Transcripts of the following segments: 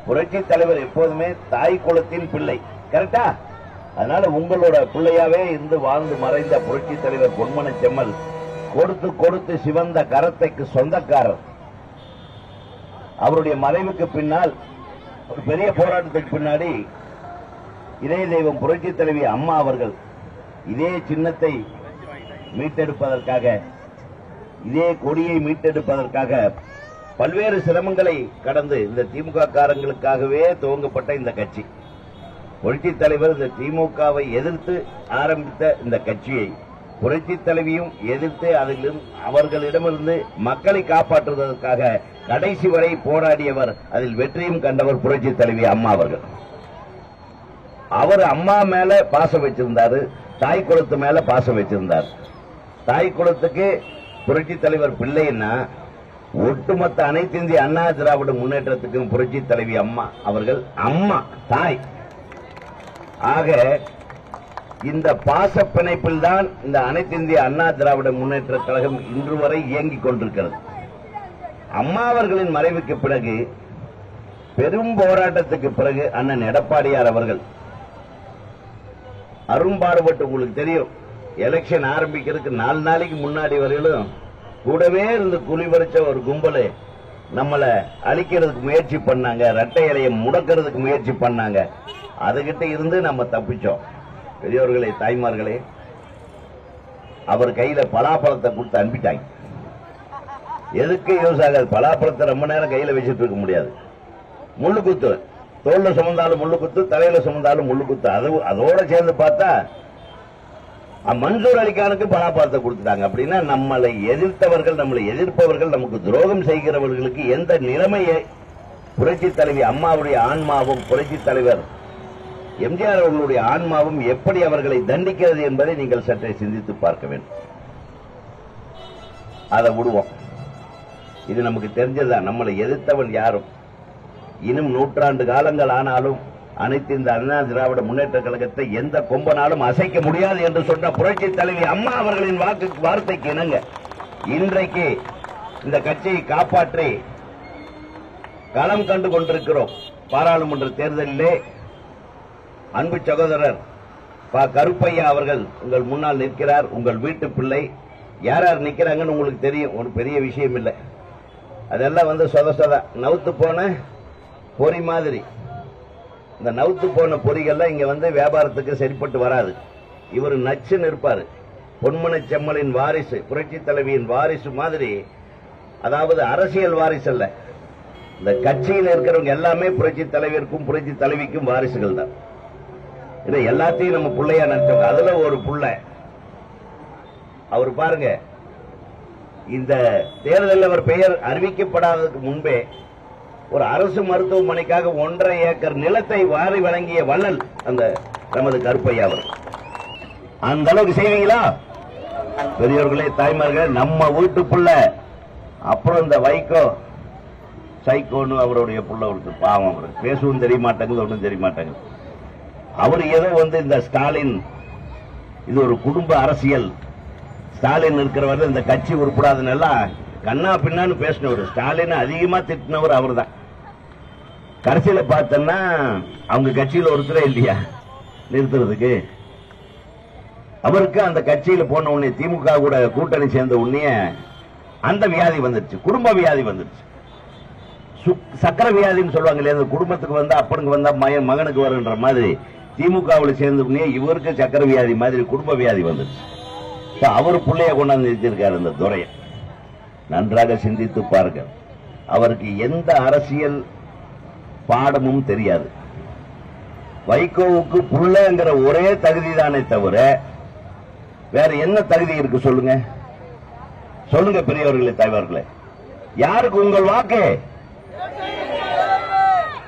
புரட்சி தலைவர் எப்போதுமே தாய் குலத்தின் பிள்ளை, கரெக்டா? அதனால உங்களோட பிள்ளையாவே இருந்து வாழ்ந்து மறைந்த புரட்சி தலைவர் பொன்மன செம்மல் கொடுத்து கொடுத்து சிவந்த கரத்தைக்கு சொந்தக்காரர். அவருடைய மறைவுக்கு பின்னால் ஒரு பெரிய போராட்டத்துக்கு பின்னாடி இதே தெய்வம் புரட்சி தலைவி அம்மா அவர்கள் இதே சின்னத்தை மீட்டெடுப்பதற்காக, இதே கொடியை மீட்டெடுப்பதற்காக பல்வேறு சிரமங்களை கடந்து இந்த திமுக காரங்களுக்காகவே துவங்கப்பட்ட இந்த கட்சி, புரட்சி தலைவர் இந்த திமுகவை எதிர்த்து ஆரம்பித்த இந்த கட்சியை புரட்சி தலைவியும் எதிர்த்து அதிலும் அவர்களிடமிருந்து மக்களை காப்பாற்றுவதற்காக கடைசி வரை போராடியவர், அதில் வெற்றியும் கண்டவர் புரட்சி தலைவி அம்மா அவர்கள். அவர் அம்மா மேல பாசம் வச்சிருந்தாரு, தாய் குலத்து மேல பாசம் வச்சிருந்தார். தாய் குலத்துக்கு புரட்சி தலைவர் பிள்ளைன்னா ஒட்டுமொத்த அனைத்து இந்திய அண்ணா திராவிட முன்னேற்றத்துக்கும் புரட்சி தலைவி அம்மா அவர்கள் அம்மா தாய். ஆக இந்த பாச பிணைப்பில் தான் இந்த அனைத்து இந்திய அண்ணா திராவிட முன்னேற்ற கழகம் இன்று வரை இயங்கிக் கொண்டிருக்கிறது. அம்மா அவர்களின் மறைவுக்கு பிறகு, பெரும் போராட்டத்துக்கு பிறகு அண்ணன் எடப்பாடியார் அவர்கள் அரும்பாடுபட்டு, உங்களுக்கு தெரியும், எலெக்ஷன் ஆரம்பிக்கிறதுக்கு 4 நாளைக்கு முன்னாடி வரையிலும் கூடவே இருந்து குளிபறிச்ச ஒரு கும்பல் நம்மளை அழிக்கிறதுக்கு முயற்சி பண்ணாங்க, இரட்டை இலையை முடக்கிறதுக்கு முயற்சி பண்ணாங்க. அதுகிட்ட இருந்து நம்ம தப்பிச்சோம். பெரியவர்களே, தாய்மார்களே, அவர் கையில பலாப்பழத்தை கொடுத்து அனுப்பிட்டாங்க. எதுக்கு யூஸ் ஆகாது? பலாப்பழத்தை ரொம்ப நேரம் கையில வச்சுட்டு இருக்க முடியாது. முள்ளு குத்து, தோல்ல சுமந்தாலும் முள்ளு குத்து, தலையில சுமந்தாலும் முள்ளு குத்து. அதோட சேர்ந்து பார்த்தா மன்சூர் அலிகானுக்கு பலாப்பழத்தை கொடுத்துட்டாங்க. அப்படின்னா நம்மளை எதிர்த்தவர்கள், நம்மளை எதிர்ப்பவர்கள், நமக்கு துரோகம் செய்கிறவர்களுக்கு எந்த நிலைமையை புரட்சி தலைவி அம்மாவுடைய ஆன்மாவும் புரட்சி தலைவர் எம்ஜிஆர் அவர்களுடைய ஆன்மாவும் எப்படி அவர்களை தண்டிக்கிறது என்பதை நீங்கள் சற்றே சிந்தித்து பார்க்க வேண்டும். அதை விடுவோம், இது நமக்கு தெரிஞ்சதுதான். நம்மளை எதிர்த்தவன் யாரும் இன்னும் 100 ஆண்டு காலங்கள் ஆனாலும் அனைத்து இந்த அண்ணா திராவிட முன்னேற்ற கழகத்தை எந்த கொம்பனாலும் அசைக்க முடியாது என்று சொன்ன புரட்சி தலைவி அம்மா அவர்களின் வார்த்தைக்கு இணங்க இன்றைக்கு இந்த கட்சியை காப்பாற்றி களம் கண்டு கொண்டிருக்கிறோம். பாராளுமன்ற தேர்தலிலே அன்பு சகோதரர் கருப்பையா அவர்கள் உங்கள் முன்னால் நிற்கிறார். உங்கள் வீட்டு பிள்ளை. யார் யார் நிற்கிறாங்கன்னு உங்களுக்கு தெரியும், ஒரு பெரிய விஷயம் இல்லை. அதெல்லாம் சொத நவுத்து போன பொறி மாதிரி. இந்த நவுத்து போன பொறிகள்லாம் இங்க வியாபாரத்துக்கு சரிப்பட்டு வராது. இவர் நச்சுன்னு இருப்பாரு. பொன்மன செம்மலின் வாரிசு, புரட்சி தலைவியின் வாரிசு மாதிரி. அதாவது அரசியல் வாரிசு அல்ல, இந்த கட்சியில் இருக்கிறவங்க எல்லாமே புரட்சி தலைவருக்கும் புரட்சி தலைவிக்கும் வாரிசுகள் தான். இதை எல்லாத்தையும் நம்ம பிள்ளையா நினைச்சோங்க. அதுல ஒரு புள்ள அவர் பாருங்க, இந்த தேர்தலில் அவர் பெயர் அறிவிக்கப்படாததுக்கு முன்பே ஒரு அரசு மருத்துவமனைக்காக 1.5 ஏக்கர் நிலத்தை வாரி வழங்கிய வள்ளல் அந்த நமது கருப்பையா அவர். அந்த அளவுக்கு செய்வீங்களா? பெரியவர்களே, தாய்மார்களே, நம்ம வீட்டு புள்ள. அப்புறம் இந்த வைகோ சைக்கோன்னு அவருடைய புள்ள ஒருத்தர், பாவம், அவர் பேசவும் தெரிய மாட்டாங்க, ஒன்றும் தெரிய மாட்டாங்க. அவர் ஏதோ இந்த ஸ்டாலின், இது ஒரு குடும்ப அரசியல், ஸ்டாலின் இருக்கிறவர் இந்த கட்சி உருப்படாதுன்னெல்லாம் கண்ணா பின்னான்னு பேசினவர். ஸ்டாலின் அதிகமா திட்டினவர் அவர் தான். கடைசியில பார்த்தோன்னா அவங்க கட்சியில் ஒருத்தரே இல்லையா நிறுத்துறதுக்கு. அவருக்கு அந்த கட்சியில போன உடனே, திமுக கூட கூட்டணி சேர்ந்த உடனே அந்த வியாதி வந்துருச்சு, குடும்ப வியாதி வந்துருச்சு. சக்கர வியாதின்னு சொல்லுவாங்க இல்லையா, அந்த குடும்பத்துக்கு வந்தா அப்பனுக்கு வந்தா மகனுக்கு வருன்ற மாதிரி திமுகவில் சேர்ந்த உடனே இவருக்கு சக்கர வியாதி மாதிரி குடும்ப வியாதி வந்துருச்சு. அவர் பிள்ளைய கொண்டாந்து நிறுத்திருக்காரு இந்த துறையை. நன்றாக சிந்தித்து பாருங்கள். அவருக்கு எந்த அரசியல் பாடமும் தெரியாது. வைகோவுக்கு புள்ளங்கிற ஒரே தகுதி தானே தவிர வேற என்ன தகுதி இருக்கு சொல்லுங்க? சொல்லுங்க பெரியவர்களே, தலைவர்களே, யாருக்கு உங்கள் வாக்கு?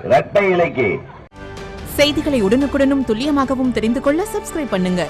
இரட்டை இலைக்கு. செய்திகளை உடனுக்குடனும் துல்லியமாகவும் தெரிந்து கொள்ள சப்ஸ்கிரைப் பண்ணுங்க.